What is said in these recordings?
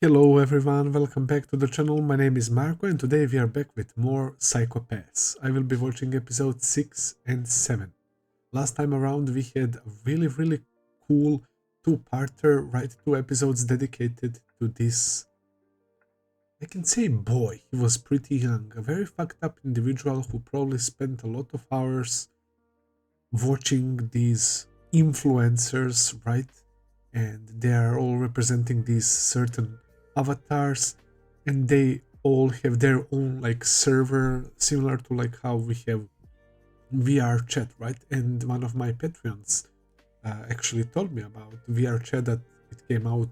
Hello everyone, welcome back to the channel. My name is Marko and today we are back with more Psychopaths. I will be watching episode 6 and 7. Last time around we had a really cool two-parter, right? Two episodes dedicated to this, I can say boy. He was pretty young, a very fucked up individual who probably spent a lot of hours watching these influencers, right? And they are all representing these certain avatars, and they all have their own like server, similar to like how we have VR chat, right? And one of my Patreons actually told me about VR chat, that it came out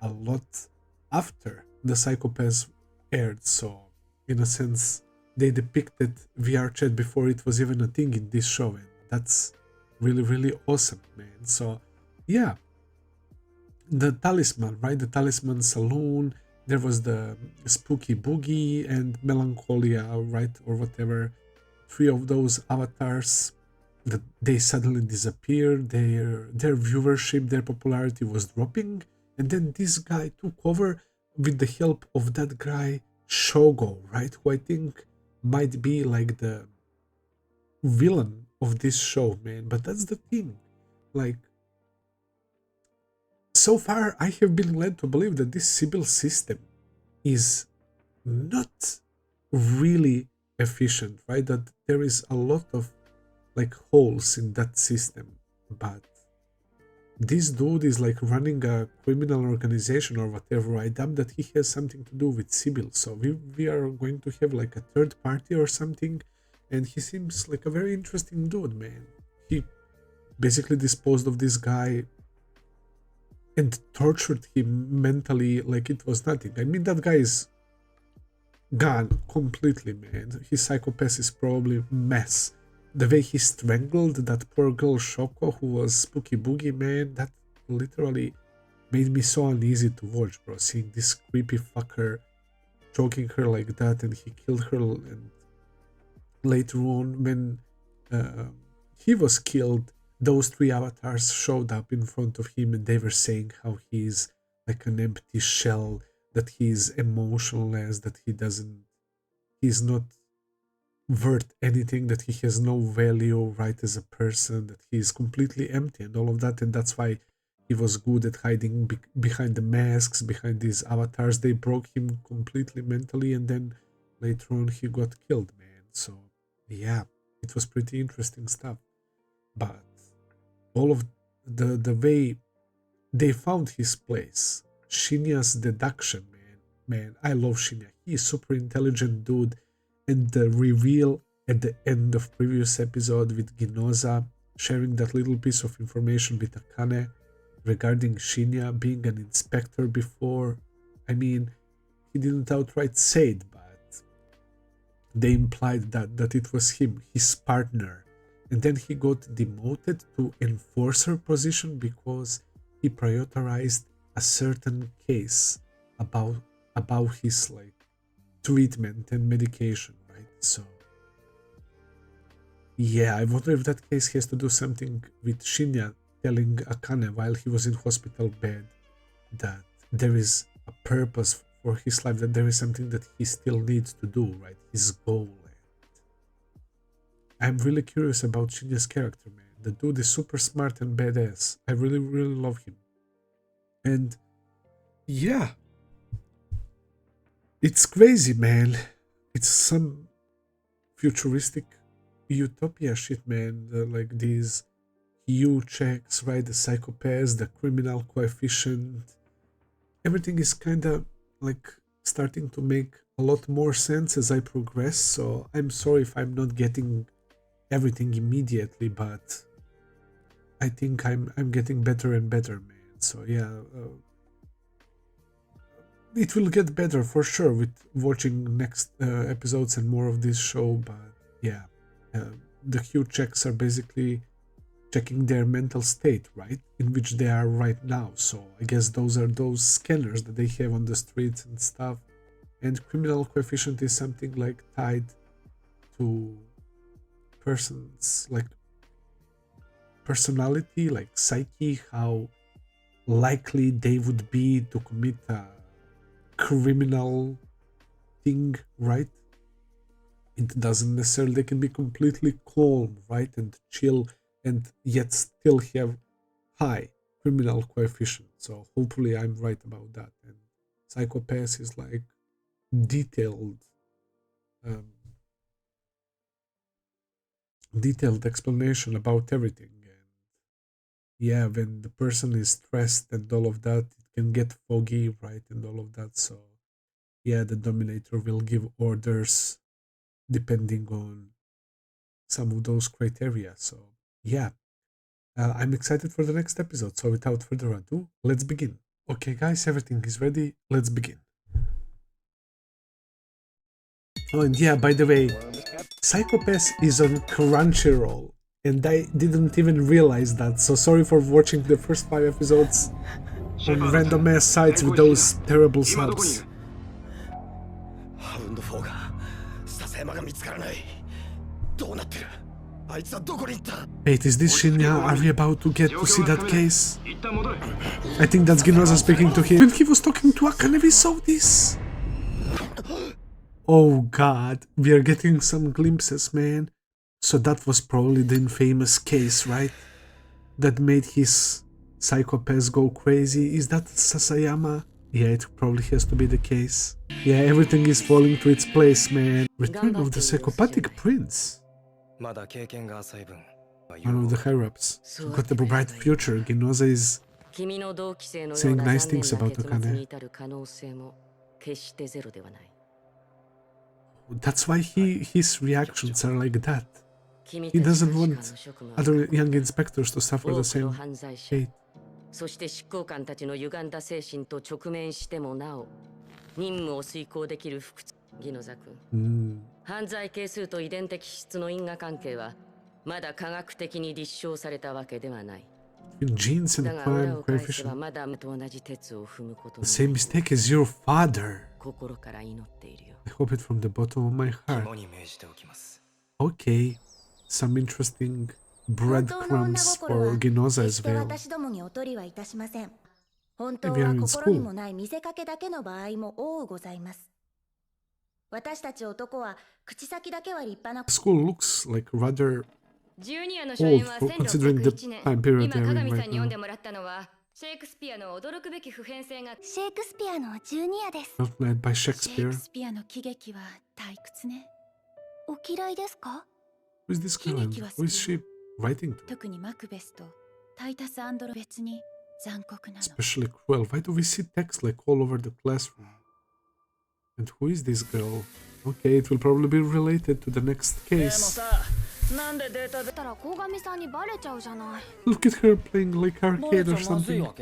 a lot after the Psychopaths aired. So in a sense, they depicted VR chat before it was even a thing in this show, and that's really awesome, man. So yeah, the talisman, right? The talisman saloon. There was the spooky boogie and melancholia, right, or whatever. Three of those avatars that they suddenly disappeared. Their viewership, their popularity was dropping, and then this guy took over with the help of that guy Shogo, right? Who I think might be like the villain of this show, man. But that's the thing, like, so far I have been led to believe that this Sibyl system is not really efficient, right? That there is a lot of like holes in that system. But this dude is like running a criminal organization or whatever. I doubt that he has something to do with Sibyl. So we are going to have like a third party or something. And he seems like a very interesting dude, man. He basically disposed of this guy and tortured him mentally like it was nothing. I mean, that guy is gone completely, man. His psychopath is probably mess. The way he strangled that poor girl Shoko, who was Spooky Boogie, man, that literally made me so uneasy to watch, bro. Seeing this creepy fucker choking her like that, and he killed her. And later on, when uh, he was killed, those three avatars showed up in front of him, and they were saying how he's like an empty shell, that he's emotionless, that he's not worth anything, that he has no value, right, as a person, that he's completely empty and all of that. And that's why he was good at hiding behind the masks, behind these avatars. They broke him completely mentally, and then later on he got killed, man. So yeah, it was pretty interesting stuff. But all of the way they found his place, Shinya's deduction, man, I love Shinya. He's super intelligent dude, and the reveal at the end of previous episode with Ginoza sharing that little piece of information with Akane regarding Shinya being an inspector before. I mean, he didn't outright say it, but they implied that it was him, his partner. And then he got demoted to enforcer position because he prioritized a certain case about his like treatment and medication, right? So yeah, I wonder if that case has to do something with Shinya telling Akane while he was in hospital bed that there is a purpose for his life, that there is something that he still needs to do, right? His goal. I'm really curious about Shinya's character, man. The dude is super smart and badass. I really love him. And yeah, it's crazy, man. It's some futuristic utopia shit, man. Like these huge checks, right? The psychopaths, the criminal coefficient. Everything is kind of like starting to make a lot more sense as I progress. So I'm sorry if I'm not getting everything immediately, but I think I'm getting better and better, man. So yeah, it will get better for sure with watching next episodes and more of this show. But yeah, the Q checks are basically checking their mental state, right, in which they are right now. So I guess those are those scanners that they have on the streets and stuff. And criminal coefficient is something like tied to persons, like personality, like psyche, how likely they would be to commit a criminal thing, right? It doesn't necessarily, they can be completely calm, right, and chill, and yet still have high criminal coefficient. So hopefully I'm right about that. And Psychopath is like detailed explanation about everything. And yeah, when the person is stressed and all of that, it can get foggy, right, and all of that. So yeah, the dominator will give orders depending on some of those criteria. So yeah, I'm excited for the next episode. So without further ado, let's begin. Okay guys, everything is ready, let's begin. Oh, and yeah, by the way, Psychopath is on Crunchyroll, and I didn't even realize that, so sorry for watching the first 5 episodes on random ass sites with those terrible subs. Wait, is this Shinya? Are we about to get to see that case? I think that's Ginoza speaking to him. When he was talking to Akane, we saw this. Oh god, we are getting some glimpses, man. So that was probably the infamous case, right? That made his psychopath go crazy. Is that Sasayama? Yeah, it probably has to be the case. Yeah, everything is falling to its place, man. Return of the psychopathic prince. One of the higher-ups. Got a bright future. Ginoza is saying nice things about Akane. That's why his reactions are like that. He doesn't want other young inspectors to suffer the same fate. Genes and crime coefficient. The same mistake as your father. I hope it from the bottom of my heart. Okay, some interesting breadcrumbs for Ginoza as well. Maybe I'm in school. School looks like rather old considering the time period they're in right now. Not made by Shakespeare. Who is this girl and who is she writing to? Especially cruel. Why do we see text like all over the classroom? And who is this girl? Okay, it will probably be related to the next case. Look at her playing like arcade or something. Oh,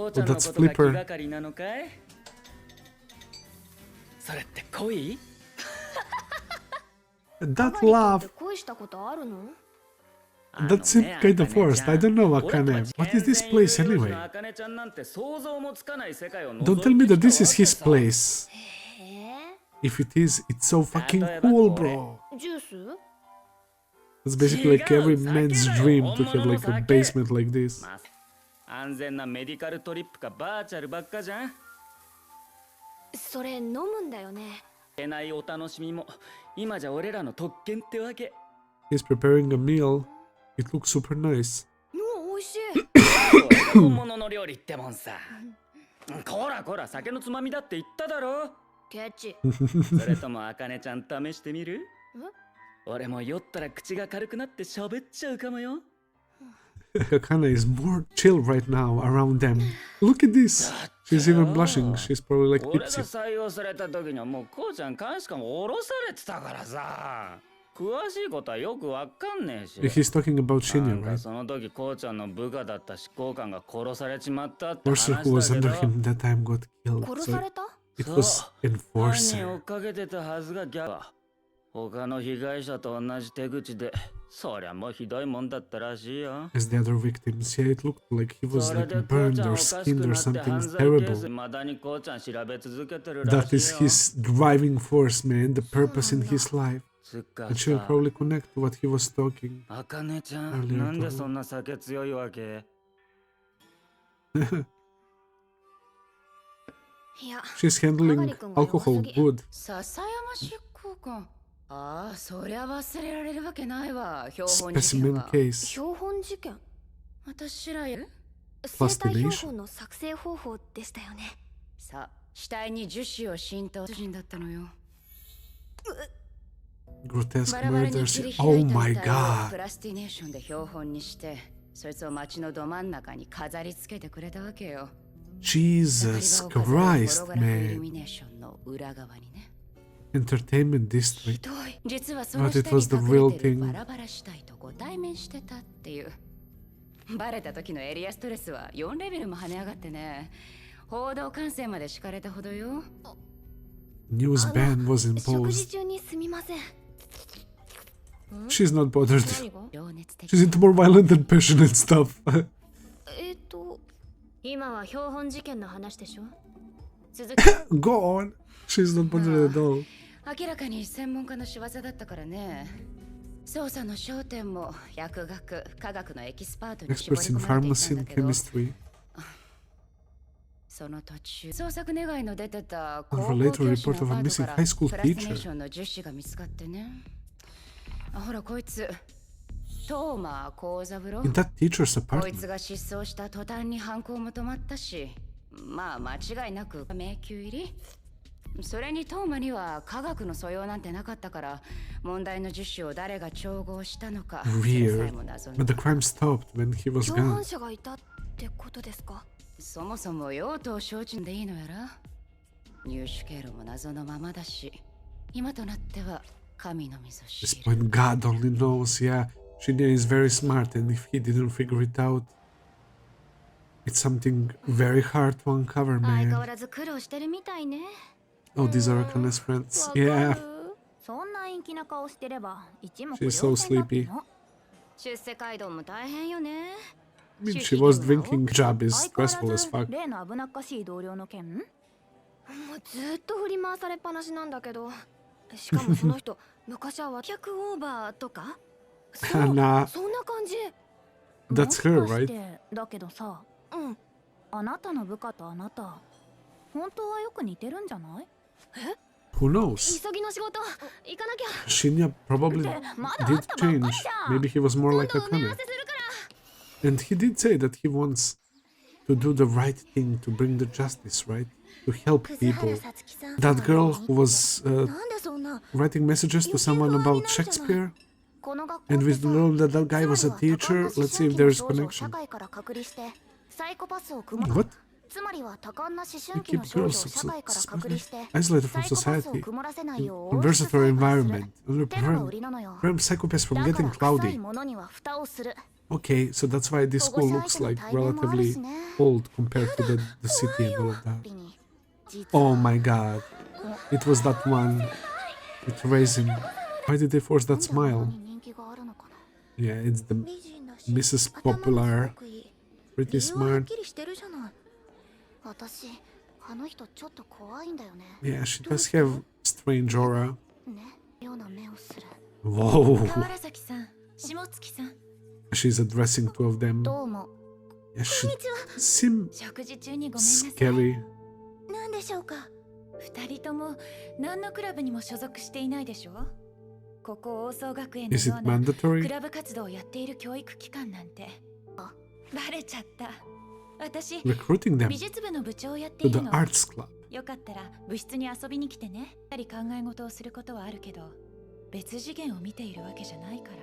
that's Flipper. That laugh. That seemed kind of forced. I don't know, Akane. What is this place anyway? Don't tell me that this is his place. If it is, it's so fucking cool, bro. That's basically like every man's dream to have like a basement like this. He's preparing a meal. It looks super nice. Akane is more chill right now around them. Look at this. She's even blushing. She's probably like tipsy. He's talking about Shinya, right? Enforcer who was under him that time got killed. So it was Enforcer. As the other victims, yeah, it looked like he was like burned or skinned or something terrible. That is his driving force, man, the purpose in his life. And she'll probably connect to what he was talking earlier. She's handling alcohol good. Specimen case. Plastination. Grotesque murders. Oh my god. Jesus Christ, man. Entertainment district. But it was the real thing. バレた時のエリアストレスは4レベルも跳ね上がってね。報道管制まで敷かれたほどよ。News ban was imposed. She's not bothered. She's into more violent and passionate stuff. 今は標本事件の話でしょ。Go on. She's not bothered at all. 明らかに専門家の仕業だったからね。捜査の焦点も薬学、科学のエキスパートに絞り Experts in 込まれていた pharmacy んだ and けど、 chemistry. その途中、捜索願いの出てた And 高 for 校 later 教師 report の of ア a パート missing から high school プラステネー teacher. ションの樹脂が見つかってね。ほらこいつ、トーマ幸三郎。 In that teacher's こい apartment. つが失踪した途端に犯行も止まったし、まあ間違いなく迷宮入り。それにトーマには科学の素養なんてなかったから、問題の樹脂を誰が調合したのか、 Weird. But the crime stopped when he was 共 gone. 犯者がいたってことですか。そもそも用途を承知でいいのやら。入手経路も謎のままだし、今となっては神の味噌 At this 汁。 point, God only knows. Yeah, Shinya is very smart, and if he didn't figure it out, it's something very hard to uncover, 相変わ man. らず苦労してるみたいね。 Oh, these are Akane's friends. わか Yeah. る。そんな陰気な顔してれば一目 She's so 瞭然だって sleepy. の。出世街道も大変よね。 I mean, she was drinking. Job is 相変わ stressful ら as ず fuck. 例の危なっかしい同僚の件。もうずっと振り回されっぱなしなんだけど、しかもその人昔は脇役オーバーとか。そう、Nah, そんな感じ。 that's her, もしかし right? てだけどさ、うん。あなたの部下とあなた、本当はよく似てるんじゃない？ Who knows? 急ぎの仕事行かなきゃ。 Shinya probably まだあ did ったばっかり change. じゃん。 Maybe he was more 今 like 度埋め合わ Akane. せするから。 And he did say that he wants to do the right thing to bring the justice, right? To help people. That girl who was なんでそんな writing messages to someone about Shakespeare, この学校 and って we さ know that that guy was a teacher. Let's see if there is 多感な思春期の少女を connection. 社会から隔離してサイコパスを組む。 What? つまりは多感な思 You 春期の keep 少女を girls 社会から隔離して isolated サ from イコパスを society 曇らせないよう in 応援して versatile 裁判する environment. And ってのが売 prevent りなのよ。 psychopaths from だか getting ら臭い cloudy. ものには蓋をする。 Okay, so that's why this school looks like relatively old compared to the city and all of that. に実 Oh my god. It was that one with raisin. Why did they force that は smile? 人気があるのかな。 Yeah, it's the 美人だし Mrs. 頭もすご Popular. くいい。 Pretty 理由ははっ smart. きりしてるじゃない。私、あの人ちょっと怖いんだよね。 Yeah, she does have strange aura. ね、ような目をする。 Whoa. 原崎さん、下月さん、 She's addressing two of them. どうも。 Yeah, こん she にちは。 seems 食事中にごめんなさい。 scary. なんでしょうか。二人とも何のクラブにも所属していないでしょ。ここ大総学園の Is よ it うなク mandatory? ラブ活動をやっている教育機関なんて。バレちゃった。私、 Recruiting them 美術部の部長をやって to い the るの。 arts club. よかったら部室に遊びに来てね。やはり考え事をすることはあるけど、別次元を見ているわけじゃないから。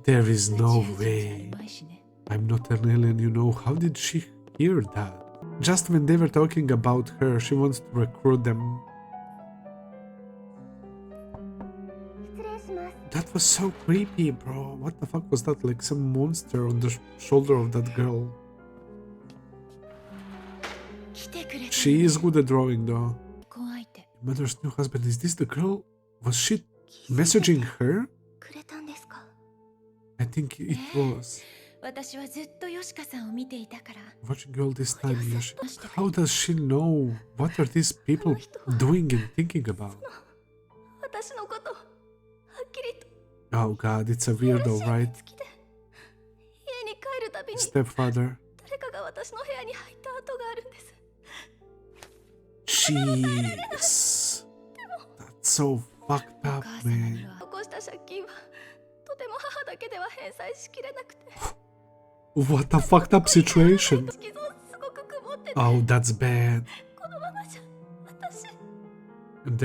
There is no 自由人じゃあ way. るまいしね。 I'm not an alien, you know. How did she hear that? Just when they were talking about her, she wants to recruit them. 失礼します。 That was so creepy, bro. What the fuck was that? Like some monster on the shoulder of that girl. 来てくれた。 She is good at drawing, though. 婚相手。 Mother's new husband. Is this the girl? Was she messaging her? くれたんですか。 I think it was. 私はずっとヨシカさんを見ていたから。 Watching girl this time, Yoshi. How does she know? What are these people doing and thinking about? 私のことはっきりと Oh god, it's a weirdo, right? 好きで家に帰るたびに Stepfather. 誰かが私の部屋に入った跡があるんです。Jeez. That's so fucked up, man. 残した借金はとても母だけでは返済しきれなくて What a fucked up situation. 色素すごく曇ってて Oh, that's bad. このままじゃ私 And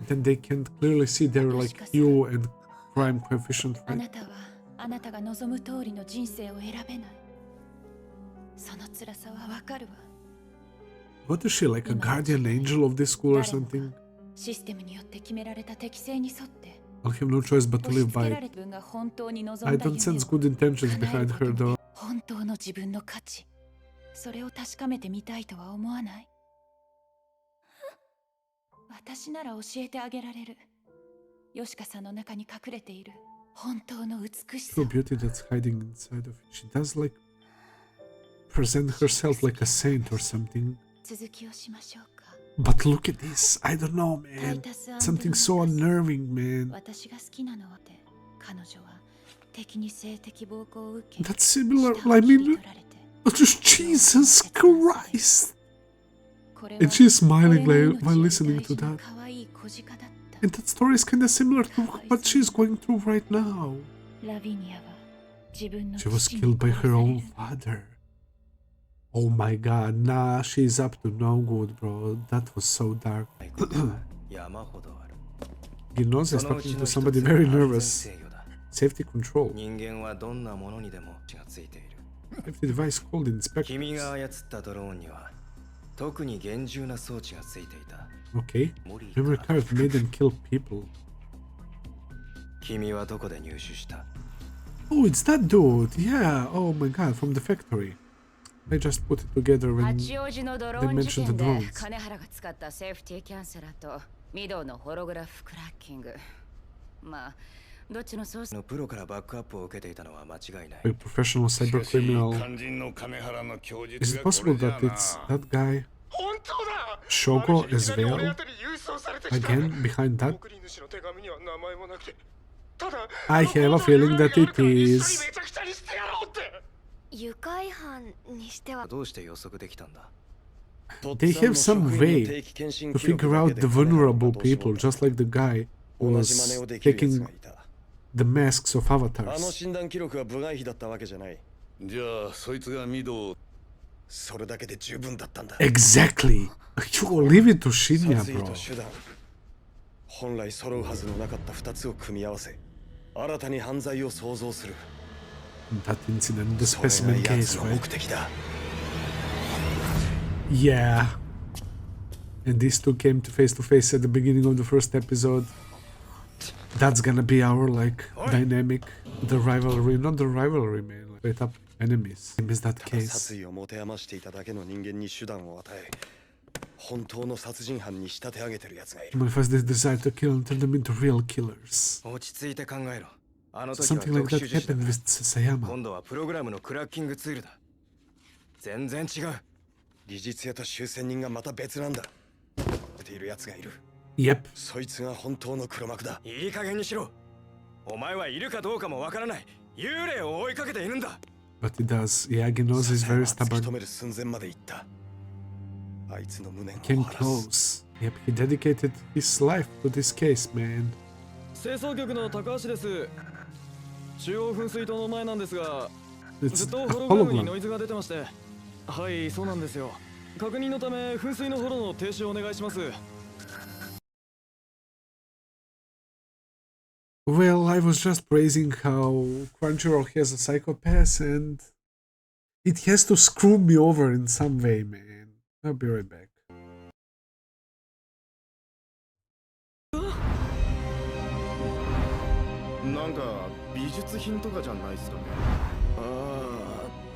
then they can clearly see they're like you and crime coefficient, あ right? なたはあなたが望む通りの人生を選べない。その辛さはわかるわ。 What is she, like a guardian angel of this school or something? システムによって決められた適性に沿って I'll have no choice but to 押し live 付け by ら it. れた自分が本当に望 I んだ don't 夢 sense を good intentions 叶え behind ること her で though. 本当の自分の価値、それを確かめてみたいとは思わない？私なら教えてあげられる。ヨシカさんの中に隠れている本当の美しさ True。beauty that's hiding inside of it. She does like present herself like a saint or something. 続きをしましょうか。 But look at this. I don't know, タイ man. タス Something so unnerving, man. 私が好きなのはって、彼女は敵に性的暴行を受け、 That's similar. 舌を I 切り mean, 取られて Jesus Christ. これは And she's smiling 俺の like 命 while より listening 大 to 事な that. 可愛い小鹿だった。 And that story is kind of similar to what she's going through right now. ラビニアは自分の She was 父に killed by 殺さ her れ own る。 father. Oh my god, nah, she's up to no good, bro. That was so dark. 山ほどある。 He knows he's そのう talking ち to の一つ somebody が very 安全 nervous. 制御だ。 Safety control. 人間はどんなものにでも血がついている。 Safety device called 君 inspectors. が操ったドローンには特に厳重な装置がついていた。 Okay. モリー Memory か card made and killed people. 君はどこで入手した？ Oh, it's that dude. Yeah. Oh my god, from the factory. I just put it together when 八王子のドロ they ーン事 mentioned 件 the で drones. 金原が使ったセーフティーキャンセラーとミドのホログラフクラッキング。まあ、どっちの操作のプロからバックアップを受けていたのは間違いない。 A professional cyber criminal. 肝心の金原の供述 Is it がこ possible れじゃ that it's な。 that guy 本当だ。 Shogo as いきなり俺 well? 宛てに郵送されてきた。 Again, behind that? 送り主の手紙には名前もなくて。ただ I have a feeling that it is. めちゃくちゃにしてやろうって。愉快犯にしてはどうして予測できたんだ？ They have some way to figure out the vulnerable people, just like the guy who was taking the masks of あの avatars. 診断記録は部外秘だったわけじゃない。じゃあそいつがミドをそれだけで十分だったんだ。 Exactly. You leave it to Shinya, 殺意 bro. と手段。本来揃うはずのなかった二つを組み合わせ、新たに犯罪を創造する。 That incident, the それ specimen が case, 奴の目 right? 的だ。 Yeah. And these two came to face at the beginning of the first episode. That's gonna be our like dynamic, the rivalry, not the rivalry, man, like straight up enemies. Is that ただ case? 殺意を持て余していただけの人間に手段を与え、本当の殺人犯に仕立て上げてる奴がいる。 Manifest this desire to kill and turn them into real killers. 落ち着いて考えろ。あの時は Something like 特殊 that 樹脂だ happened が with Sasayama. 今度はプログラムのクラッキングツールだ。全然違う。理実屋と終戦人がまた別なんだ。出ている奴がいる。 Yep. そいつが本当の黒幕だ。いい加減にしろ。お前はいるかどうかもわからない。幽霊を追いかけているんだ。 But he does. Yagi knows he's very 突き止 stubborn. める寸前まで行った。あいつの無念を Came 晴らす。 close. Yep, he dedicated his life to this case, man. 清掃局の高橋です。中央噴水塔の前なんですが、ず It's っと a ホログラムにノ hologram. イズが出てまして。はい、そうなんですよ。確認のため噴水のホロの停止をお願いします。 Well, I was just praising how Crunchyroll has a psychopath and it has to screw me over in some way, man. I'll be right back. なんか美術品とかじゃないですかね。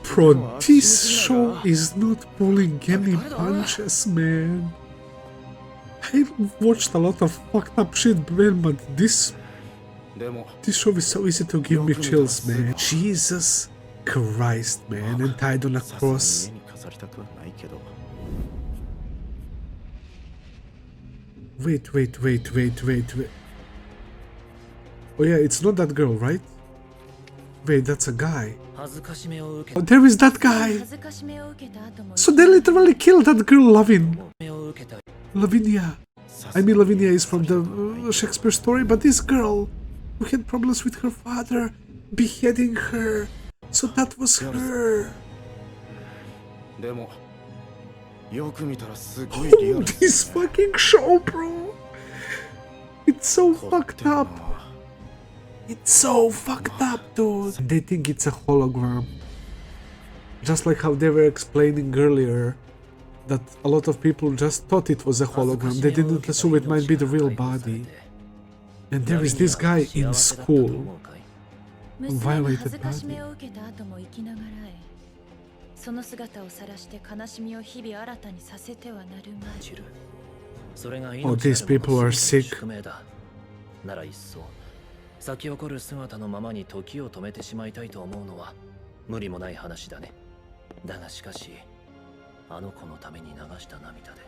Bro, this show is not pulling any punches, man. I watched a lot of fucked up shit, man, but this でも show is so easy to give me chills, man. Jesus Christ, man, and tied on a さすがに cross. 家に飾りたくはないけど。 Wait. Oh yeah, it's not that girl, right? Wait, that's a guy. 恥ずかしめを受 Oh, there is that guy! 恥ずかしめを受けた後も So they literally killed that girl loving. けを受けた Lavinia. I mean, Lavinia is from the Shakespeare story, but this girl who had problems with her father beheading her. So that was her. でもよく見たらすごいリア Oh, ル this fucking show, bro. It's so fucked up. It's so fucked up, dude. They think it's a hologram. Just like how they were explaining earlier that a lot of people just thought it was a hologram. They didn't assume it might be the real body. And there is this guy in school. Violated body. その姿を晒して悲しみを日々新たにさせてはなるまい。 Oh, these people are sick. なら一層咲き誇る姿のままに時を止めてしまいたいと思うのは無理もない話だね。だがしかしあの子のために流した涙で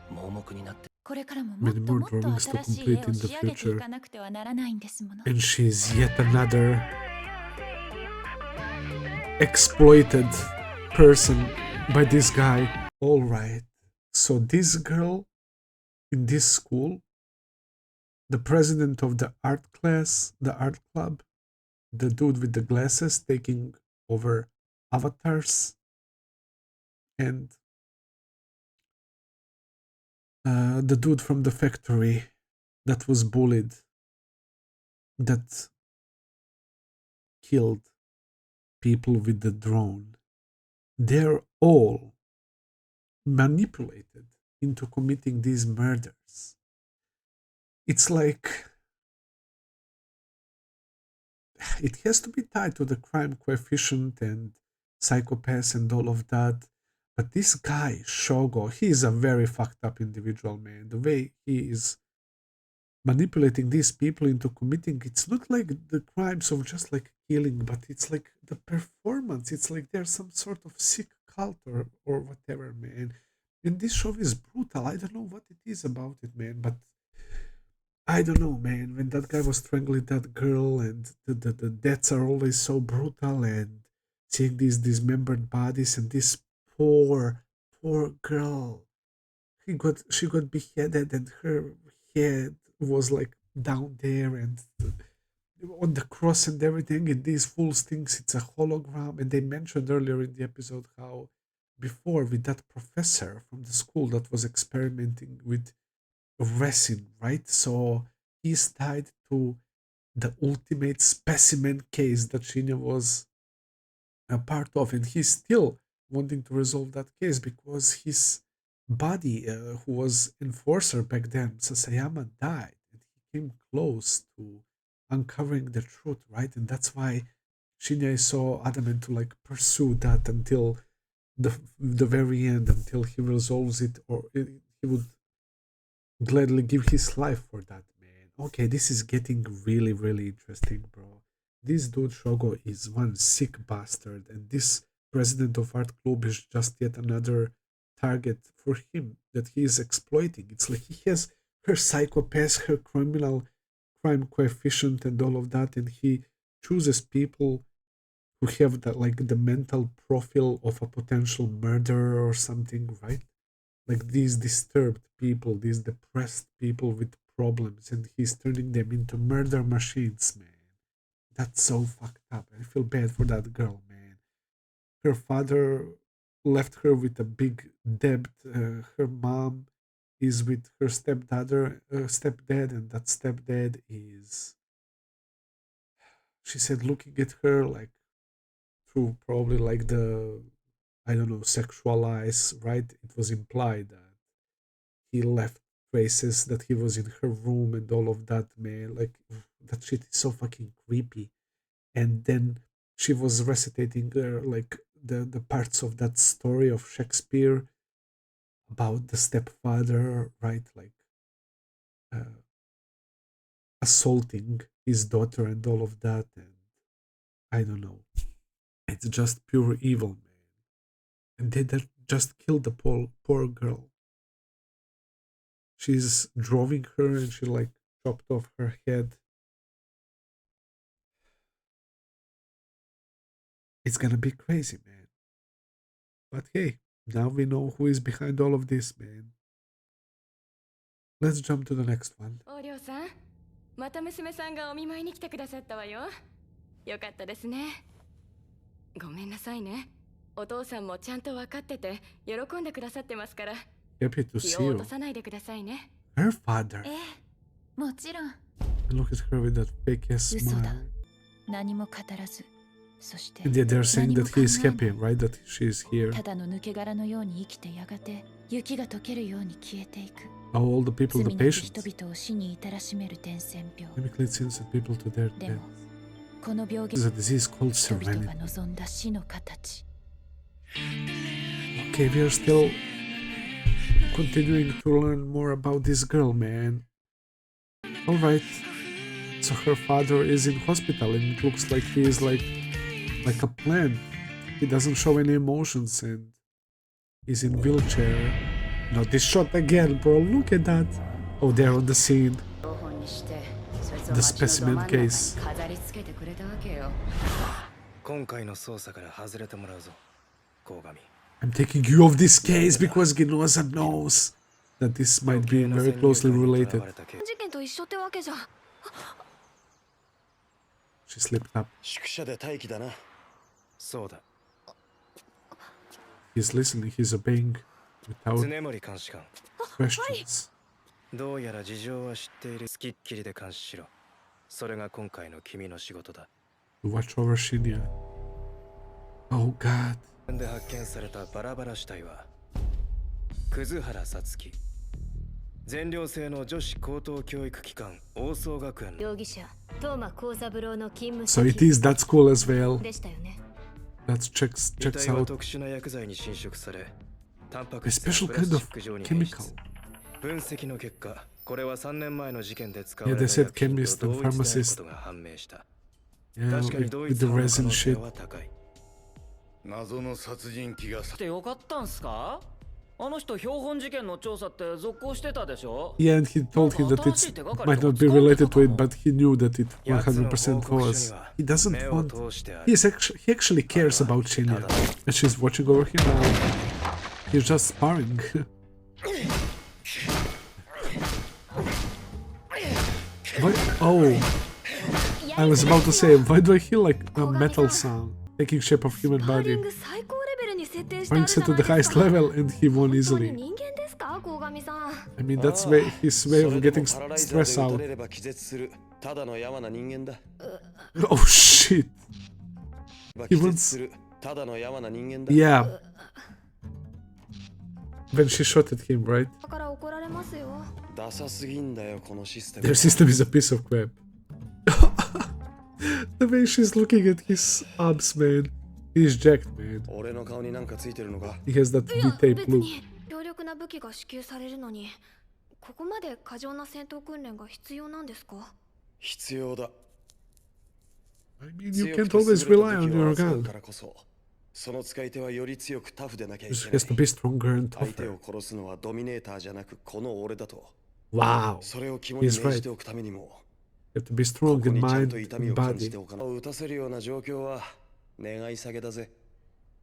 盲目になって。これからももっともっと新しい絵を仕上げていかなくてはならないんですもの。 And she's yet another exploited person by this guy. Alright, so this girl in this school, the president of the art class, the art club, the dude with the glasses taking over avatars, and the dude from the factory that was bullied, that killed people with the drone. They're all manipulated into committing these murders. It's like it has to be tied to the crime coefficient and psychopaths and all of that. But this guy, Shogo, he is a very fucked up individual, man. The way he is manipulating these people into committing, it's not like the crimes of just like killing, but it's like the performance. It's like there's some sort of sick cult or whatever, man. And this show is brutal. I don't know what it is about it, man, but I don't know, man. When that guy was strangling that girl, and the deaths are always so brutal, and seeing these dismembered bodies, and this poor girl, she got beheaded, and her head was like down there and on the cross and everything, and these fools thinks it's a hologram. And they mentioned earlier in the episode how before with that professor from the school that was experimenting with resin, right? So he's tied to the ultimate specimen case that Shinya was a part of, and he's still wanting to resolve that case because his buddy, who was enforcer back then, Sasayama, died, and he came close to uncovering the truth, right? And that's why Shinya is so adamant to like pursue that until the very end, until he resolves it, or he would gladly give his life for that, man. Okay, this is getting really, really interesting, bro. This dude Shogo is one sick bastard, and this president of art club is just yet another target for him that he is exploiting. It's like he has her psychopath, her crime coefficient and all of that, and he chooses people who have that like the mental profile of a potential murderer or something, right? Like these disturbed people, these depressed people with problems, and he's turning them into murder machines, man. That's so fucked up. I feel bad for that girl, man. Her father left her with a big debt. Her mom is with her stepdad, and that stepdad is, she said, looking at her like through probably like the, I don't know, sexual eyes, right? It was implied that he left traces that he was in her room and all of that, man. Like, that shit is so fucking creepy. And then she was recitating like the parts of that story of Shakespeare about the stepfather, right? Like assaulting his daughter and all of that. And I don't know. It's just pure evil, man. And they just killed the poor girl. She's drawing her and she like chopped off her head. It's gonna be crazy, man. But hey, now we know who is behind all of this, man. let's jump to the next one. おりょうさん、また娘さんがお見舞いに来てくださったわよ。よかったですね。ごめんなさいね。お父さんもちゃんと分かってて喜んでくださってますから。Happy to 気 see を you. 落とさないでくださいね。 Her father. もちろん。 And look at her with that fake ass 嘘だ。 smile. 何も語らず。そして And yet they're saying 何も that he is 考えない happy, right? That she is here. ただの抜け殻のように生きてやがて雪が溶けるように消えていく。 How all the people, 罪 the なき patients, 人々を死に至らしめる伝染病。 chemically innocent people to their で death. も、この病 This 原 is a disease called 人々 serenity. が望んだ死の形。 Okay, we are still continuing to learn more about this girl, man. Alright. So her father is in hospital and it looks like he is like a plant. He doesn't show any emotions and he's in wheelchair. Not this shot again, bro. Look at that. Oh, they're on the scene. 標本にしてそいつを The 街の specimen ど真ん中に case. 飾り付けてくれたわけよ。今回の捜査から外れてもらうぞ鴻上 I'm taking you off this case because Ginoza knows that this might be very closely related. 事件と一緒ってわけじゃ。 She slipped up. 宿舎で待機だな。そうだ He's listening. He's obeying without 常森監視官 questions. どうやら事情は知っているつきっきりで監視しろそれが今回の君の仕事だ To watch over Shinya. Oh God. で発見されたバラバラ死体は葛原さつき全寮制の女子高等教育機関王総学園容疑者、トーマ幸三郎の勤務 So it is that school as well. でしたよね。 That 遺 checks 体は out 特殊な薬剤に侵食されタンパ a ク質が special プラス kind チ of ック状に変質 chemical. 分析の結果これは3年前の事件で使わ Yeah, れ they た said 薬品 chemist と and 同一である pharmacist. ことが判明した Yeah, 確かに with 同 the 一犯の可 resin 能性 shit. は高い謎の殺人鬼がしてよかったんすか？あの人標本事件の調査って続行してたでしょ？ Yeah, and he told him that it might not be related to it, but he knew that it 100% was. He doesn't want. He actually cares about Shinya, and she's watching over him now. He's just sparring. What? Oh, I was about to say, why do I hear like a metal sound taking shape of human パーリ body? ング最高レベルに設定してある Ranks じゃ it to ない the です highest か。 level, and he won 本当に easily. 人間ですか、鴻上さん。 I mean, that's his way of getting パラライザー stress で撃た out. れれば気絶するただのやわな人間だ Oh shit! 気絶するただのやわな人間だ Yeah. When she shot at him, right? だから怒られますよ。ダサすぎんだよこのシステム Their system is a piece of crap. The way she's looking at his abs, man. He's jacked, man. 俺の顔になんかついてるのか He has that いや、 V-tape 別 look. に強力な武器が支給されるのに、ここまで過剰な戦闘訓練が必要なんですか？必要だ I mean, you 強 can't くて always 優れた rely 武 on 器を your 扱う gun. からこそその使い手はより強くタフでなきゃい She け has な to い be stronger and 相手 tougher. を殺すのはドミネーターじゃなくこの俺だと Wow. それを肝に He's 銘 right. じておくためにも You have to be こ strong こ in にちゃん mind と痛み and を感じて body. おかない打たせるような状況は願い下げだぜ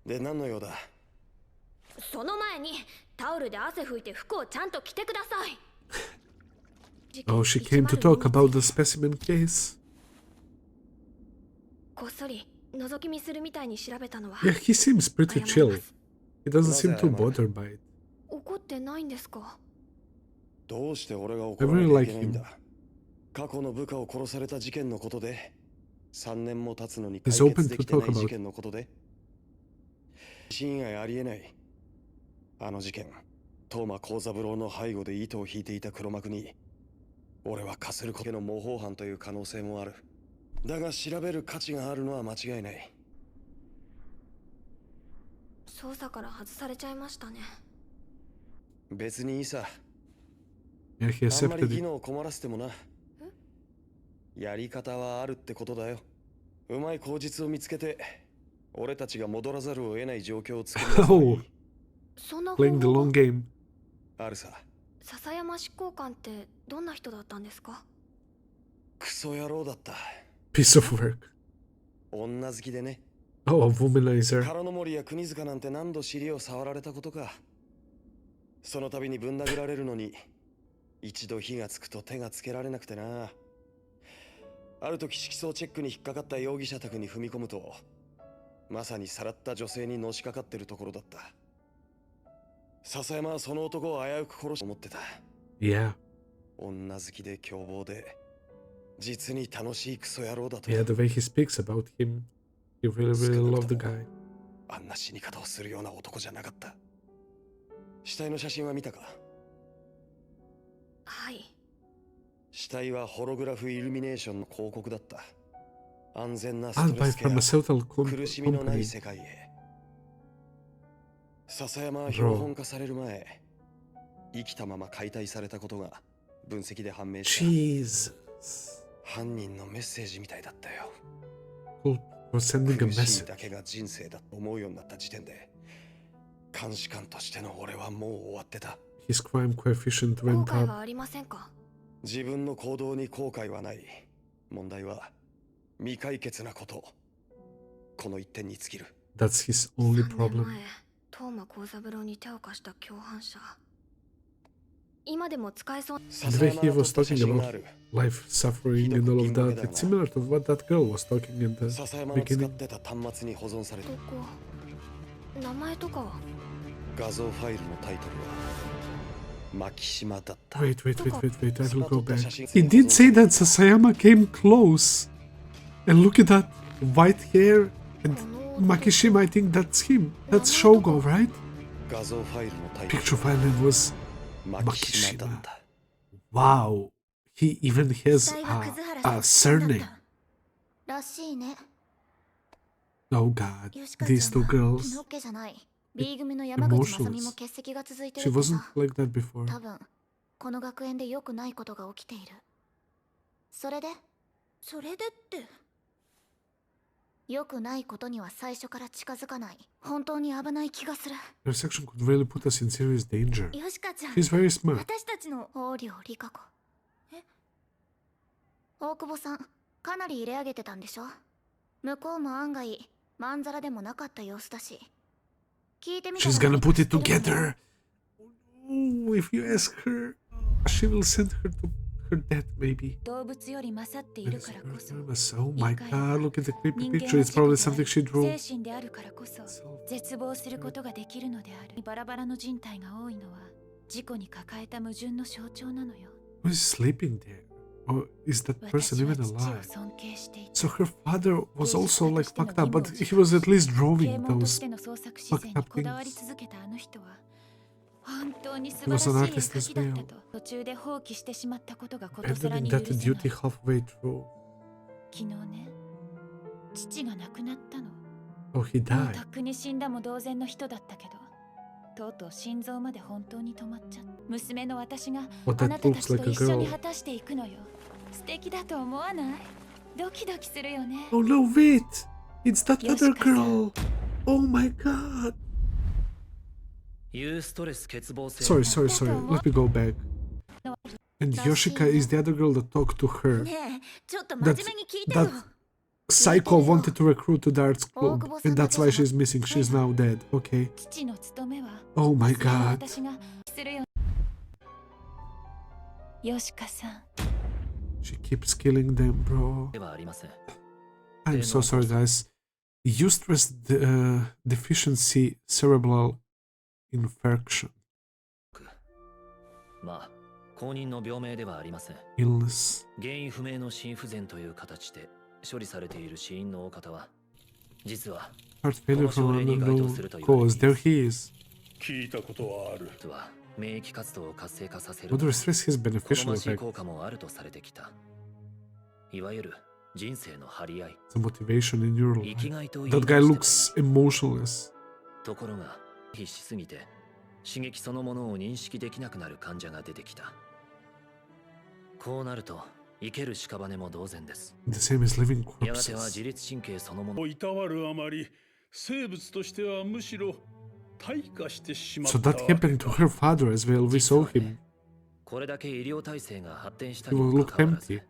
で何の用だその前にタオルで汗拭いて服をちゃんと着てください。 Oh, she came to talk about the specimen case. こっそり覗き見するみたいに調べたのは Yeah, he seems pretty 謝りま chill. す。 He doesn't seem too bothered by it. 怒ってないんですか？どうして俺が怒らなきゃいけないんだ過去の部下を殺された事件のことで3年も経つのに解 He's open 決で to きてな talk い about 事件のことで真以外ありえないあの事件トーマ幸三郎の背後で糸を引いていた黒幕に俺はかする苔の模倣犯という可能性もあるだが調べる価値があるのは間違いない捜査から外されちゃいましたね。別にいいさ Yeah, he あんまり accepted 技 it. 能を困らせてもなやり方はあるってことだようまい口実を見つけて俺たちが戻らざるを得ない状況を作り出せばい Oh, いそんな方 playing the 法 long game. あるさ笹山執行官ってどんな人だったんですか？クソ野郎だった Piece of work. 女好きでね Oh, a womanizer. 唐の森や国塚なんて何度尻を触られたことかその度にぶん殴られるのに一度火がつくと手がつけられなくてな。ある時色相チェックに引っかかった容疑者宅に踏み込むと、まさにさらった女性にのしかかってるところだった。笹山はその男を危うく殺しと思ってた。Yeah. 女好きで凶暴で、実に楽しいクソ野郎だと。Yeah, the way he speaks about him, he really, really loved the guy. あんな死に方をするような男じゃなかった。死体の写真は見たか？はい。死体はホログラフイルミネーションの広告だった。安全なス And トレ by スケア、 pharmaceutical 苦しみのない company. 世界へ。笹山は標本化される前、生きたまま解体されたことが分析で判明した。Jesus. 犯人のメッセージみたいだったよ。 People were sending a 苦しい message. だけが人生だと思うようになった時点で、監視官としての俺はもう終わってた。His crime coefficient 後 went 悔 up. はありませんか？自分の行動に後悔はない。問題は未解決なこと。この一点に尽きる。 That's his only 3年 problem. 前、トーマ幸三郎に手を貸した共犯者。今でも使えそう。 The way he was talking about life, suffering, and all of that, it's similar to what that girl was talking in the 笹山の使っ beginning. てた端末に保存された名前とかは？画像ファイルのタイトルはマキシマだった。 Wait, I will go back. He did say that Sasayama came close. And look at that white hair and Makishima, I think that's him. That's Shogo, right? 画像ファイルのタイトル Picture file name was マキシマだった。 Wow. He even has a surname. らしいね。 Oh god. These two girls. のっけじゃない。B 組の山口まさみも欠席が続いて She るって wasn't さ。 like that before. 多分この学園で良くないことが起きている。それでって良くないことには最初から近づかない。本当に危ない気がする。 Their section could really put us in serious danger. よしかちゃん、 She's very smart. 私たちの横領理香子。大久保さん、かなり入れ上げてたんでしょ。向こうも案外まんざらでもなかった様子だし。聞いてみたら She's gonna put it together. Oh, if you ask her, she will send her to her death, maybe. 動物より勝っているからこそ。 Oh my god, look at the creepy picture. It's probably something she drew. 精神であるからこそ絶望することができるのである。バラバラの人体が多いのは事故に抱えた矛盾の象徴なのよ。 Who's sleeping there? Or is that person 私は even 父を alive? 尊敬していた。 So her father was also like fucked up, but he was at least 啓 drawing 蒙とし those ての創作自然にこだわり続けたあの人は本当に素晴らしい He was an 絵 artist as 描きだった well. と途中で放棄してしまったことがことさら abandoning に許 that せない。 duty halfway through. 昨日ね、父が亡くなったの。 Oh, he もう died. とっくに死んだも同然の人だったけど、とうとう心臓まで本当に止まっちゃった。娘の私が What あ that なたた looks ちと like a 一緒に girl. 果たしていくのよ。素敵だと思わない？ドキドキするよね。 Oh no, wait! It's that other Yoshika-san. girl! Oh my god! ユーストレス欠乏性 Sorry. Let me go back. And Yoshika is the other girl that talked to her. ねえ、ちょっと真面目に聞いてよ。 That Psycho wanted to recruit to the arts club, and that's why she's missing. She's now dead. Okay. 父の務めは Oh my 娘の god. 私がするよ。ヨシカさん、 She keeps killing them, bro. ではありません。 I'm so sorry, guys. Eustress deficiency cerebral infarction まあ、公認の病名ではありません。 illness. 原因不明の心不全という形で処理されている死因の大方は、実は Heart failure from an unknown cause. There he is. 聞いたことはある。実は免疫活動を活性化させる But the stress has 好 beneficial ましい effect. 効果もあるとされてきた。いわゆる人生の張り合い、 The motivation in your 生き life. がいと言い That guy 出して looks emotionless. ところが必死すぎて刺激そのものを認識できなくなる患者が出てきた。こうなると生ける屍も同然です。 The same as living やがては corpses. 自律神経そのものいたわるあまり生物としてはむしろ退化してしまっ So た that happened to her father as well. We saw him. これだけ医療体制が発展した He に will も look かかわらず empty.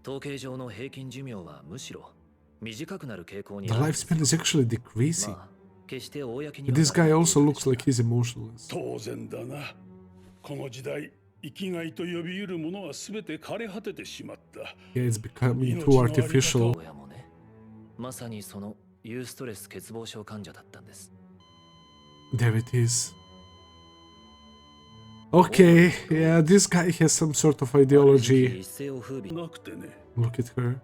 統計上の平均寿命はむしろ短くなる傾向に The あるんです lifespan is actually decreasing. まあ決して公に This guy also looks like he's emotionless. 当然だな。この時代生きがいと呼び得るものは全て枯れ果ててしまった。 Yeah, it's becoming too artificial. 親もね、まさにそのユーストレス欠乏症患者だったんです。 There it is. Okay, yeah, this guy has some sort of ideology. 一世を風靡。なくてね。 Look at her.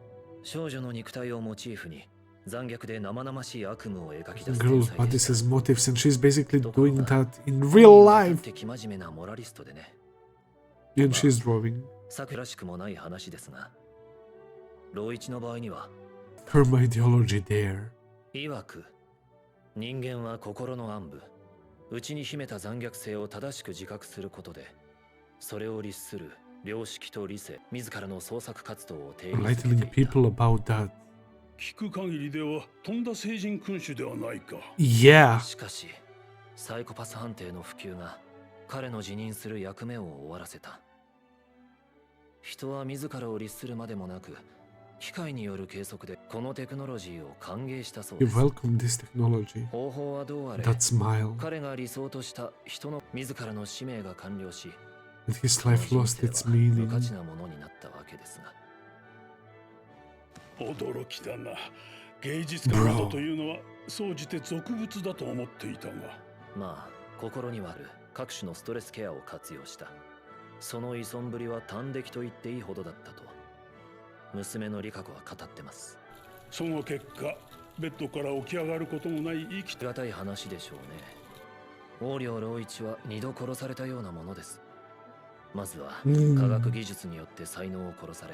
少女の肉体をモチーフに残虐で生々しい悪夢を描き出す Girl's 天才 body でした。 says motives, and she's basically doing that in real life. 生真面目なモラリストでね。 And she's drawing. 桜しくもない話ですが、老一の場合には Her ideology there. 曰く人間は心の暗部、内に秘めた残虐性を正しく自覚することで、それを律する良識と理性、自らの創作活動を定義づけ Enlightening ていた。 people about that. 聞く限りではとんだ聖人君主ではないか。 Yeah. しかし、サイコパス判定の普及が彼の辞任する役目を終わらせた。人は自らを律するまでもなく、機械による計測でこのテクノロジーを歓迎したそう He です。 welcomed this technology. 方法はどうあれ、 That smile. 彼が理想とした人の自らの使命が完了し、 And his life lost its 無 meaning. 価値なものになったわけですが。驚きだな。芸術家などというのは総じて俗物だと思っていたが。まあ、心にはある各種のストレスケアを活用した。その依存ぶりは端的と言っていいほどだったと、娘の理香子は語ってます。その結果、ベッドから起き上がることもない生き手堅い話でしょうね。横領老一は2度殺されたようなものです。まずは科学技術によって才能を殺され、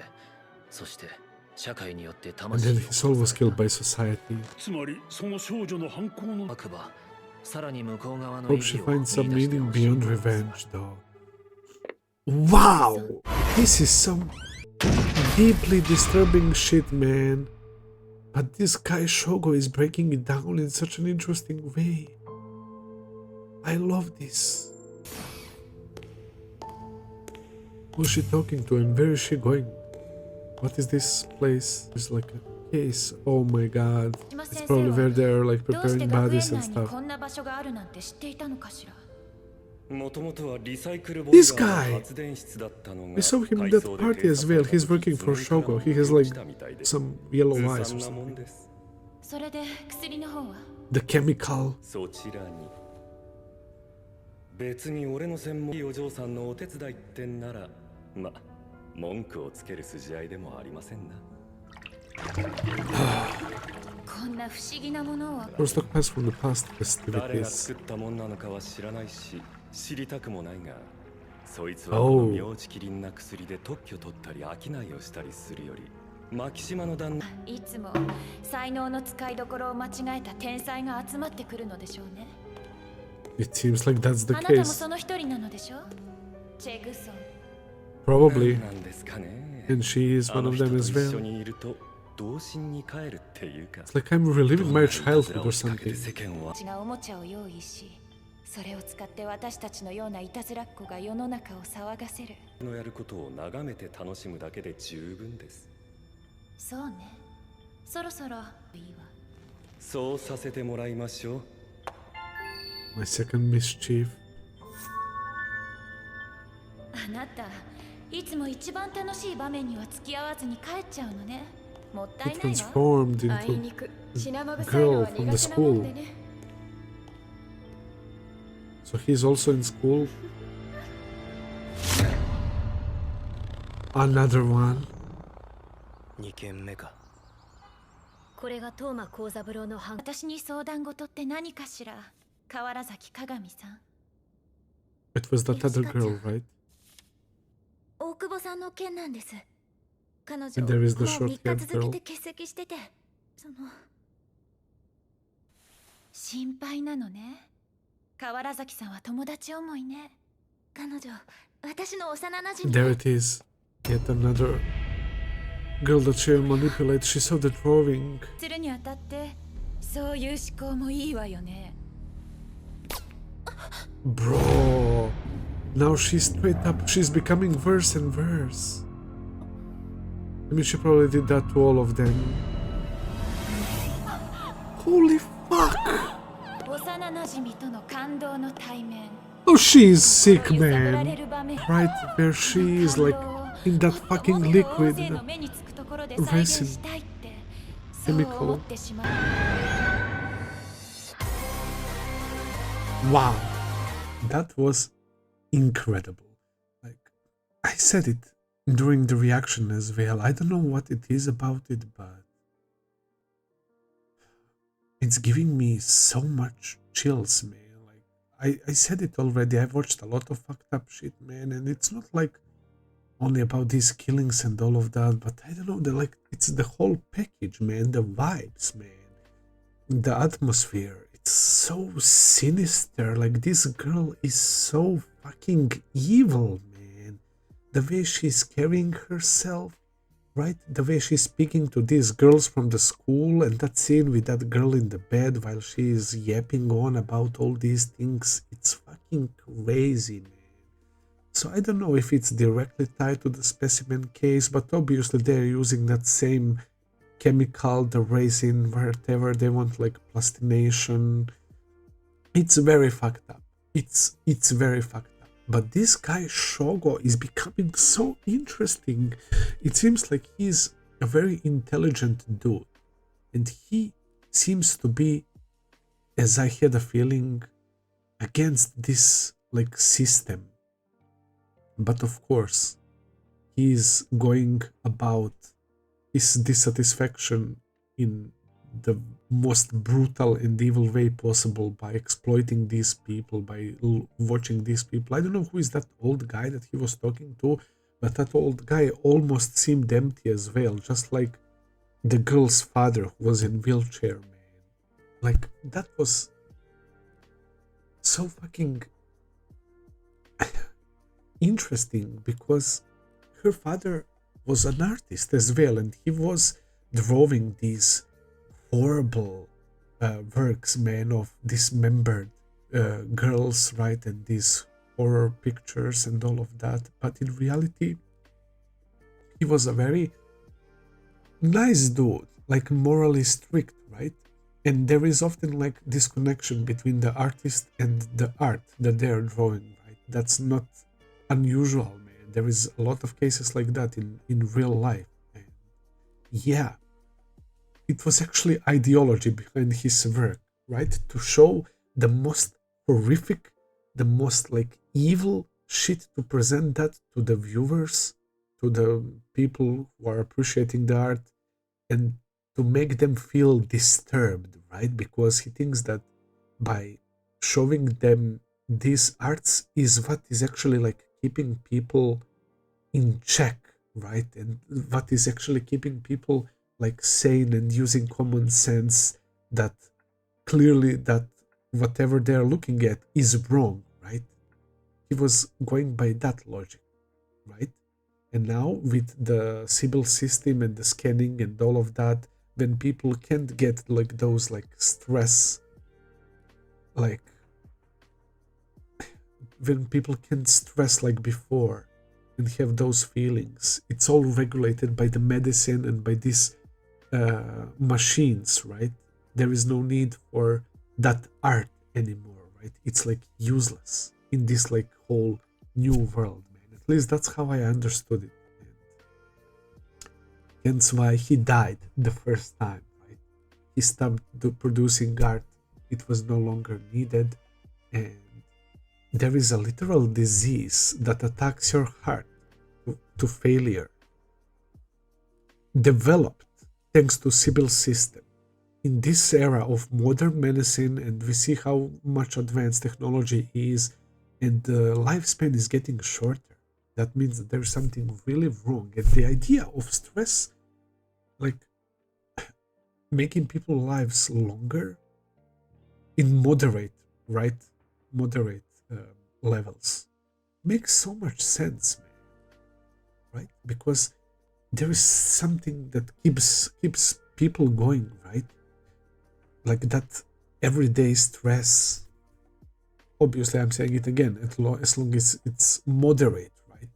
そして社会によって And 魂を then 殺 his さ soul れ was た。 killed by society. つまりその少女の犯行の悪魔、さらに向こう側の Hope 意 she 義を finds 見 some 出して meaning ほしい beyond のです。 revenge, though. Wow! This is some deeply disturbing shit, man. But this guy Shogo is breaking it down in such an interesting way. I love this. Who's she talking to and where is she going? What is this place? It's like a case. Oh my god. It's probably where they're like どうして preparing 学 bodies 園 and 内に stuff. こんな場所があるなんて知っていたのかしら。もともとはリサイクルボ This イラー guy! の発電室だったのが We saw him at that party as well. He's working for Shogo. He has like some yellow eyes or ずさんなもん something. です。それで薬の方は。 The chemical. そちらに別に俺の専門お嬢さんのお手伝いってんなら、ま、文句をつける筋合いでもありませんな。こんな不思議なものを。 Those stockpiles from the past 誰が festivities. 作ったもんなのかは知らないし、知りたくもないが、そいつはこの妙ちきりんな薬で特許取ったり商いをしたりするより、マキシマの旦那いつも才能の使いどころを間違えた天才が集まってくるのでしょうね。 It seems like that's the あなたも case. その一人なのでしょ。チェグソン。 Probably. なんですかね。 And she is あ one の of 人 them と as 一緒 well. にいると童心に帰るっていうか。 It's like I'm reliving my childhood or どんな仕掛け something. で世間は私がおもちゃを用意し、それを使って私たちのようないたずらっ子が世の中を騒がせる。のやることを眺めて楽しむだけで十分です。そうね。そろそろいいわ。そうさせてもらいましょう。 My second mischief. あなた、いつも一番楽しい場面には付き合わずに帰っちゃうのね。もったい He ないわ。 transformed あい into にく品まぐ a さいの girl は from 苦 the 手なもん school. でね。 So he's also in school. Another one. 2件目か。これがトーマ幸三郎の犯。私に相談事って何かしら。河原崎鏡さん。 It was that other girl, right? 大久保さんの件なんです。彼女 And there is the もう3 short-haired 日続け girl. て欠席してて、その心配なのね。河原崎さんは友達思いね。彼女、私の幼馴染。 There it is. Yet another girl that she'll manipulate. She saw the drawing. するにあたってそういう思考もいいわよね。 Bro. Now she's straight up. She's becoming worse and worse. I mean, she probably did that to all of them. Holy fuck! 幼馴染との感動の対面。Oh, she's sick, man. Right where she is, like, in that fucking liquid, resin chemical. Wow, that was incredible. Like, I said it during the reaction as well. I don't know what it is about it, but it's giving me so much chills, man. Like, I said it already. I've watched a lot of fucked up shit, man, and it's not like only about these killings and all of that, but I don't know, it's the whole package, man. The vibes, man. The atmosphere. It's so sinister. Like, this girl is so fucking evil, man. The way she's carrying herself, right? The way she's speaking to these girls from the school, and that scene with that girl in the bed while she's yapping on about all these things. It's fucking crazy, man. So I don't know if it's directly tied to the specimen case, but obviously they're using that same chemical, the resin, whatever they want, like plastination. It's very fucked up. It's very fucked up. But this guy Shogo is becoming so interesting. It seems like he's a very intelligent dude, and he seems to be, as I had a feeling, against this like system. But of course, he's going about his dissatisfaction in the most brutal and evil way possible by exploiting these people, by watching these people. I don't know who is that old guy that he was talking to, but that old guy almost seemed empty as well, just like the girl's father who was in wheelchair, man. Like, that was so fucking interesting, because her father was an artist as well, and he was drawing these horrible works, man, of dismembered girls, right, and these horror pictures and all of that. But in reality, he was a very nice dude, like morally strict, right? And there is often like this connection between the artist and the art that they're drawing, right? That's not unusual, man. There is a lot of cases like that in real life. And yeah, it was actually ideology behind his work, right? To show the most horrific, the most like evil shit, to present that to the viewers, to the people who are appreciating the art, and to make them feel disturbed, right? Because he thinks that by showing them these arts is what is actually like keeping people in check, right? And what is actually keeping people like sane and using common sense, that clearly that whatever they're looking at is wrong, right? He was going by that logic, right? And now with the Sibyl system and the scanning and all of that, when people can't get like those like stress, like when people can't stress like before and have those feelings, it's all regulated by the medicine and by these machines, right? There is no need for that art anymore, right? It's like useless in this like whole new world, man. At least that's how I understood it. And hence why he died the first time, right? He stopped producing art. It was no longer needed. And there is a literal disease that attacks your heart to failure, developed thanks to Sibyl system. In this era of modern medicine, and we see how much advanced technology is, and the lifespan is getting shorter, that means that there's something really wrong. And the idea of stress, like making people's lives longer in moderate, right? Moderate levels makes so much sense, man, right? Because there is something that keeps people going, right? Like that everyday stress. Obviously, I'm saying it again, as long as it's moderate, right,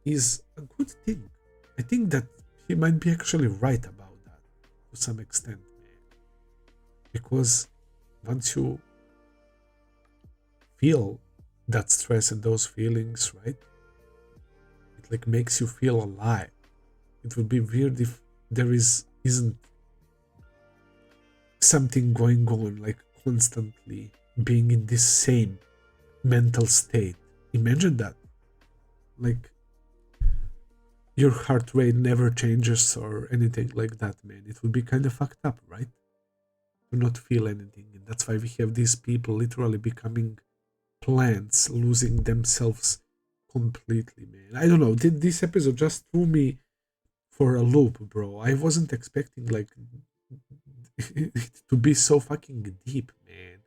is a good thing. I think that he might be actually right about that to some extent, man. Because once you feel that stress and those feelings, right? It like makes you feel alive. It would be weird if there isn't something going on, like constantly being in this same mental state. Imagine that. Like your heart rate never changes or anything like that, man. It would be kind of fucked up, right? To not feel anything. And that's why we have these people literally becoming plants, losing themselves completely, man. I don't know. This episode just threw me for a loop, bro. I wasn't expecting like to be so fucking deep, man.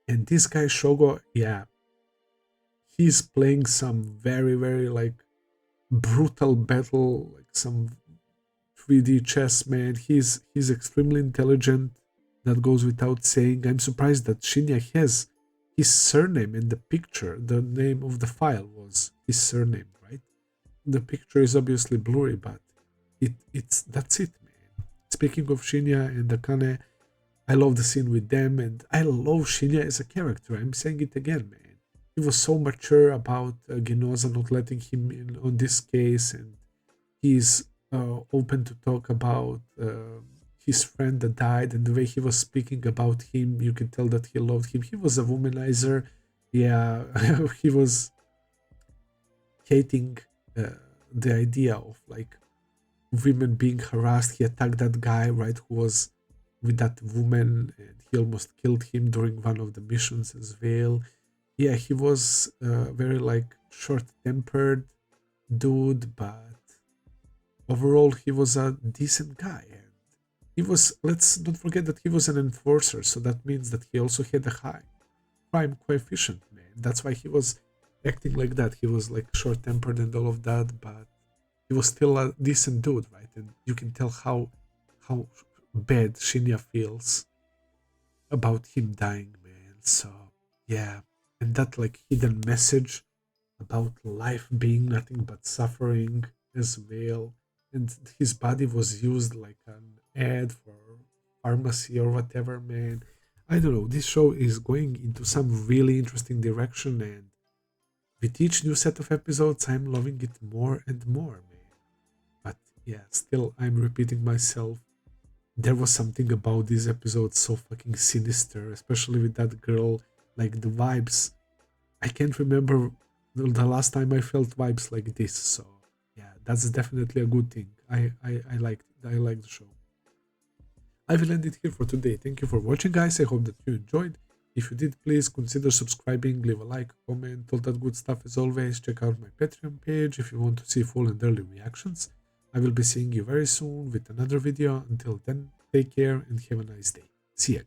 And this guy Shogo, yeah, he's playing some very, very like brutal battle, like some 3D chess, man. He's extremely intelligent. That goes without saying. I'm surprised that Shinya has his surname in the picture. The name of the file was his surname, right? The picture is obviously blurry, but that's it, man. Speaking of Shinya and Akane, I love the scene with them, and I love Shinya as a character. I'm saying it again, man. He was so mature about Ginoza not letting him in on this case, and he's open to talk about his friend that died, and the way he was speaking about him, you could tell that he loved him. He was a womanizer. Yeah, he was hating the idea of like women being harassed. He attacked that guy, right, who was with that woman, and he almost killed him during one of the missions as well. Yeah, he was very like short-tempered dude, but overall he was a decent guy. And he was, let's not forget that he was an enforcer, so that means that he also had a high crime coefficient, man. That's why he was acting like that. He was like short-tempered and all of that, but he was still a decent dude, right? And you can tell how bad Shinya feels about him dying, man. So yeah, and that like hidden message about life being nothing but suffering as well. And his body was used like an ad for pharmacy or whatever, man. I don't know. This show is going into some really interesting direction, and with each new set of episodes, I'm loving it more and more, man. But yeah, still, I'm repeating myself. There was something about these episodes so fucking sinister, especially with that girl. Like the vibes, I can't remember the last time I felt vibes like this. So yeah, that's definitely a good thing. I like the show. I will end it here for today. Thank you for watching, guys. I hope that you enjoyed. If you did, please consider subscribing, leave a like, comment, all that good stuff as always. Check out my Patreon page if you want to see full and early reactions. I will be seeing you very soon with another video. Until then, take care and have a nice day. See ya.